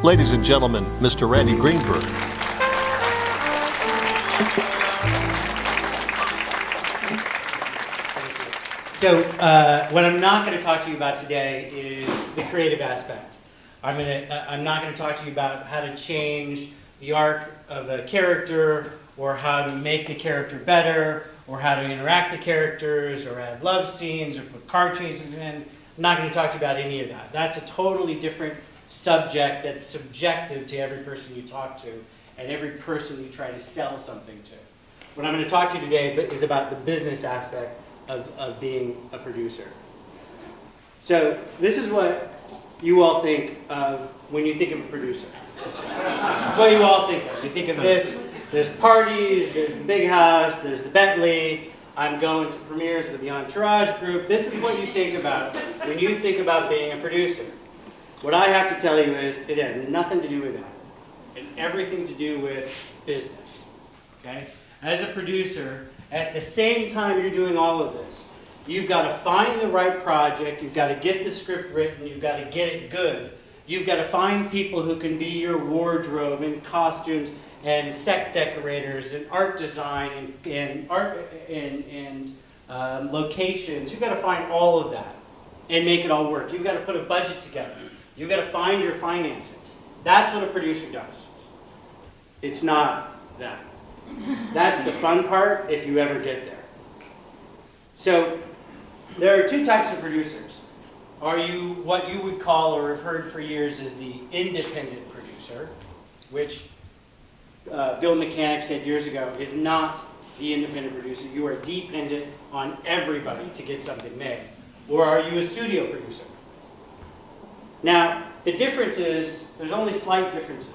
Ladies and gentlemen, Mr. Randy Greenberg. So what I'm not going to talk to you about today is the creative aspect. I'm not going to talk to you about how to change the arc of a character, or how to make the character better, or how to interact with the characters, or add love scenes, or put car chases in. I'm not going to talk to you about any of that. That's a totally different subject that's subjective to every person you talk to and every person you try to sell something to. What I'm going to talk to you today is about the business aspect of being a producer. So this is what you all think of when you think of a producer. It's what you all think of. You think of this, there's parties, there's the big house, there's the Bentley, I'm going to premieres with the Entourage group. This is what you think about when you think about being a producer. What I have to tell you is it has nothing to do with that and everything to do with business. Okay? As a producer, at the same time you're doing all of this, you've got to find the right project, you've got to get the script written, you've got to get it good. You've got to find people who can be your wardrobe and costumes and set decorators and art design and locations. You've got to find all of that and make it all work. You've got to put a budget together. You've got to find your financing. That's what a producer does. It's not that. That's the fun part if you ever get there. So there are two types of producers. Are you what you would call, or have heard for years, is the independent producer, which Bill Mechanic said years ago is not the independent producer. You are dependent on everybody to get something made. Or are you a studio producer? Now, the difference is, there's only slight differences.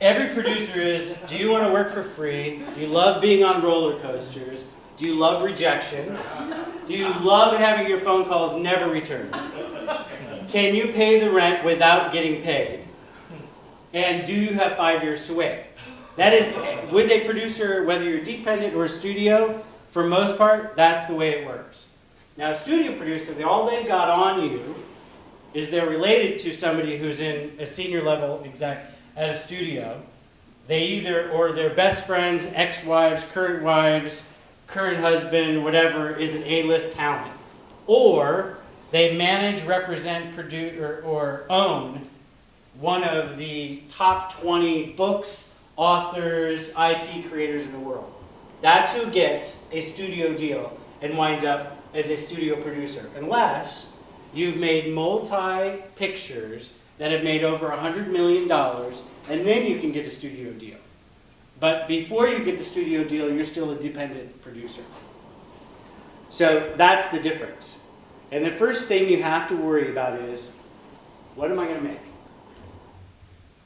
Every producer is, do you want to work for free? Do you love being on roller coasters? Do you love rejection? Do you love having your phone calls never returned? Can you pay the rent without getting paid? And do you have 5 years to wait? That is, with a producer, whether you're dependent or a studio, for most part, that's the way it works. Now, a studio producer, all they've got on you is they're related to somebody who's in a senior level exec at a studio. They either, or their best friends, ex-wives, current husband, whatever, is an A-list talent. Or they manage, represent, produce, or own one of the top 20 books, authors, IP creators in the world. That's who gets a studio deal and winds up as a studio producer. Unless you've made multi-pictures that have made over $100 million, and then you can get a studio deal. But before you get the studio deal, you're still a dependent producer. So that's the difference. And the first thing you have to worry about is, what am I going to make?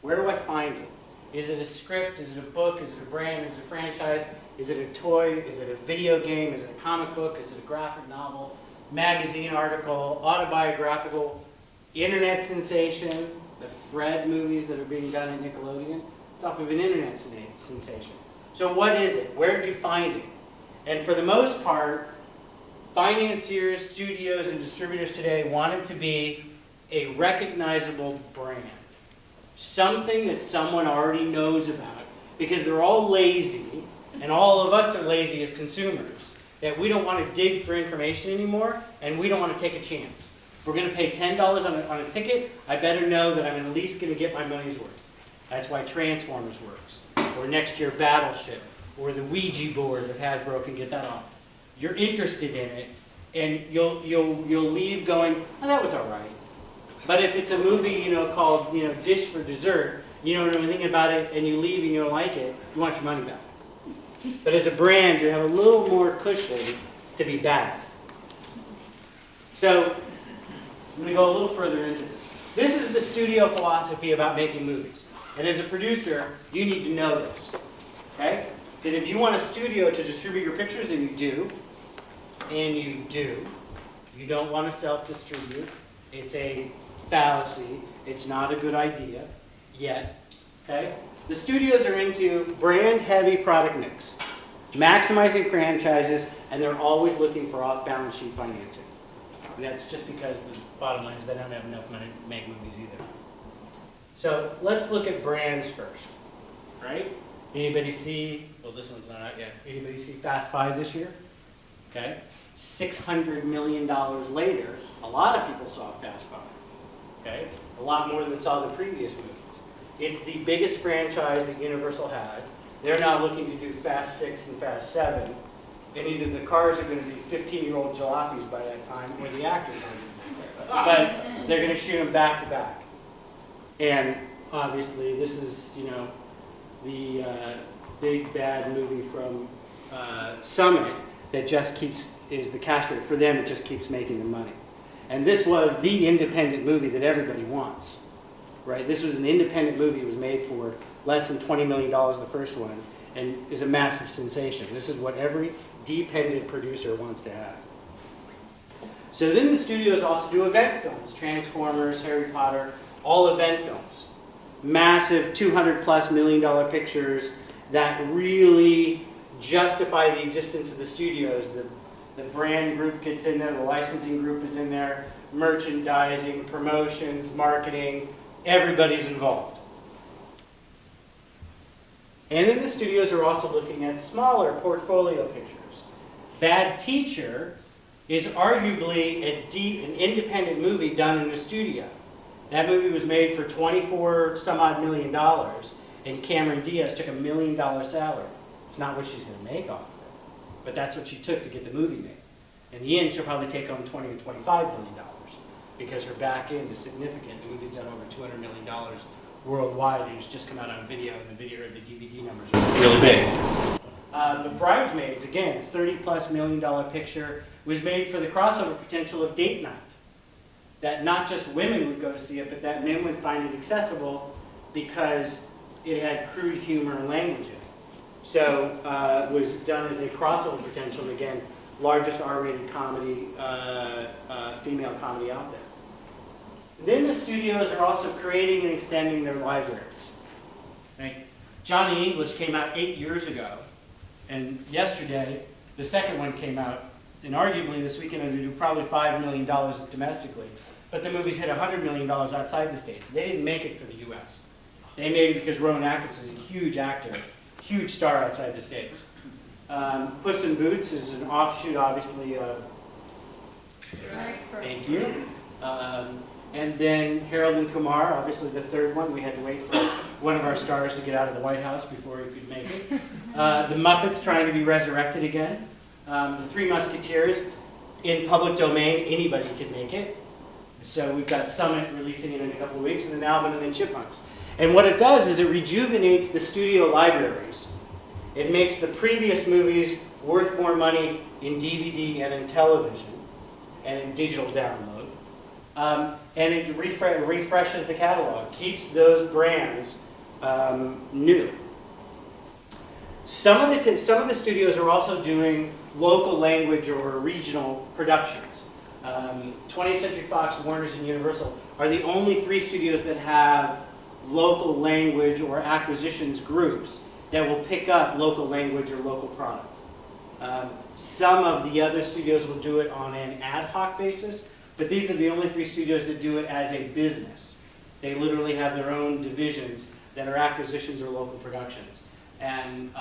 Where do I find it? Is it a script? Is it a book? Is it a brand? Is it a franchise? Is it a toy? Is it a video game? Is it a comic book? Is it a graphic novel? Magazine article? Autobiographical? Internet sensation? The Fred movies that are being done at Nickelodeon? It's off of an internet sensation. So what is it? Where did you find it? And for the most part, financiers, studios, and distributors today want it to be a recognizable brand. Something that someone already knows about. Because they're all lazy, and all of us are lazy as consumers, that we don't want to dig for information anymore, and we don't want to take a chance. If we're going to pay $10 on a ticket, I better know that I'm at least going to get my money's worth. That's why Transformers works, or next year Battleship, or the Ouija board if Hasbro can get that off. You're interested in it, and you'll leave going, oh, that was all right. But if it's a movie, called, Dish for Dessert, you don't know anything about it, and you leave and you don't like it, you want your money back. But as a brand, you have a little more cushion to be bad. So I'm going to go a little further into this. This is the studio philosophy about making movies. And as a producer, you need to know this, okay? Because if you want a studio to distribute your pictures, and you do, you don't want to self-distribute. It's a fallacy. It's not a good idea yet, okay? The studios are into brand-heavy product mix, maximizing franchises, and they're always looking for off-balance sheet financing. And that's just because the bottom line is they don't have enough money to make movies either. So let's look at brands first, right? Anybody see, well, this one's not out yet. Anybody see Fast Five this year? Okay. $600 million later, a lot of people saw Fast Five. Okay. A lot more than saw the previous movies. It's the biggest franchise that Universal has. They're now looking to do Fast 6 and Fast 7. And either the cars are going to be 15-year-old jalopies by that time, or the actors aren't. But they're going to shoot them back to back. And obviously, this is, you know, the big bad movie from Summit that just keeps, is the cash rate. For them, it just keeps making them money. And this was the independent movie that everybody wants, right? This was an independent movie. It was made for less than $20 million, the first one, and is a massive sensation. This is what every dependent producer wants to have. So then the studios also do event films, Transformers, Harry Potter, all event films. Massive $200+ million pictures that really justify the existence of the studios. The brand group gets in there, the licensing group is in there, merchandising, promotions, marketing, everybody's involved. And then the studios are also looking at smaller portfolio pictures. Bad Teacher is arguably an independent movie done in a studio. That movie was made for $24-some-odd million, and Cameron Diaz took $1 million salary. It's not what she's going to make off of it, but that's what she took to get the movie made. In the end, she'll probably take home $20 or $25 million because her back end is significant. The movie's done over $200 million worldwide, and it's just come out on video, and the DVD numbers are really big. The Bridesmaids, again, $30+ million picture, was made for the crossover potential of date night. That not just women would go to see it, but that men would find it accessible because it had crude humor and language in it. So it was done as a crossover potential, and again, largest R-rated comedy, female comedy out there. Then the studios are also creating and extending their libraries. Right? Johnny English came out 8 years ago, and yesterday, the second one came out, and arguably this weekend it'll do probably $5 million domestically. But the movie's hit $100 million outside the States. They didn't make it for the U.S. They made it because Rowan Atkinson is a huge actor, huge star outside the States. Puss in Boots is an offshoot, obviously, of... Thank you. And then Harold and Kumar, obviously the third one. We had to wait for one of our stars to get out of the White House before he could make it. The Muppets trying to be resurrected again. The Three Musketeers, in public domain, anybody could make it. So we've got Summit releasing it in a couple of weeks, and then Alvin and the Chipmunks. And what it does is it rejuvenates the studio libraries. It makes the previous movies worth more money in DVD and in television and in digital download. And it refreshes the catalog, keeps those brands new. Some of the studios are also doing local language or regional productions. 20th Century Fox, Warner's, and Universal are the only 3 studios that have local language or acquisitions groups that will pick up local language or local product. Some of the other studios will do it on an ad hoc basis, but these are the only 3 studios that do it as a business. They literally have their own divisions that are acquisitions or local productions. And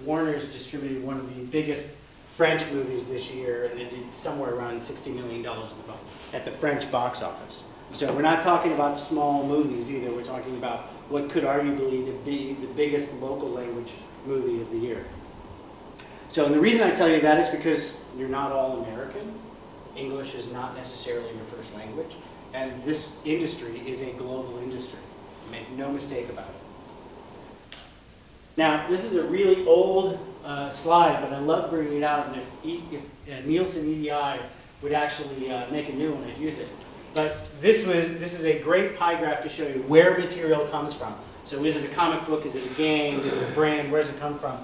Warner's distributed one of the biggest French movies this year, and it did somewhere around $60 million at the French box office. So we're not talking about small movies either. We're talking about what could arguably be the biggest local language movie of the year. So, and the reason I tell you that is because you're not all American. English is not necessarily your first language, and this industry is a global industry. Make no mistake about it. Now, this is a really old slide, but I love bringing it out, and if Nielsen EDI would actually make a new one, I'd use it. But this is a great pie graph to show you where material comes from. So is it a comic book, is it a game, is it a brand, where does it come from?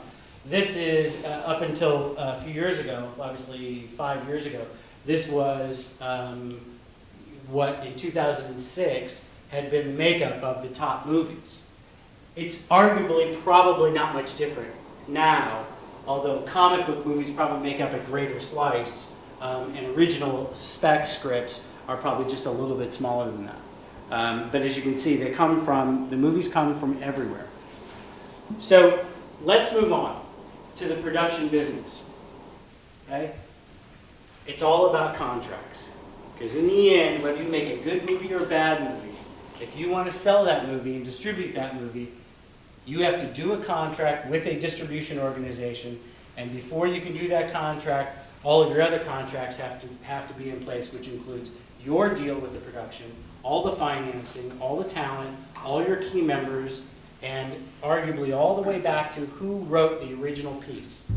This is up until a few years ago, obviously 5 years ago, this was what in 2006 had been the makeup of the top movies. It's arguably probably not much different now, although comic book movies probably make up a greater slice, and original spec scripts are probably just a little bit smaller than that. But as you can see, the movies come from everywhere. So let's move on to the production business. Okay? It's all about contracts. Because in the end, whether you make a good movie or a bad movie, if you want to sell that movie and distribute that movie, you have to do a contract with a distribution organization, and before you can do that contract, all of your other contracts have to be in place, which includes your deal with the production, all the financing, all the talent, all your key members, and arguably all the way back to who wrote the original piece.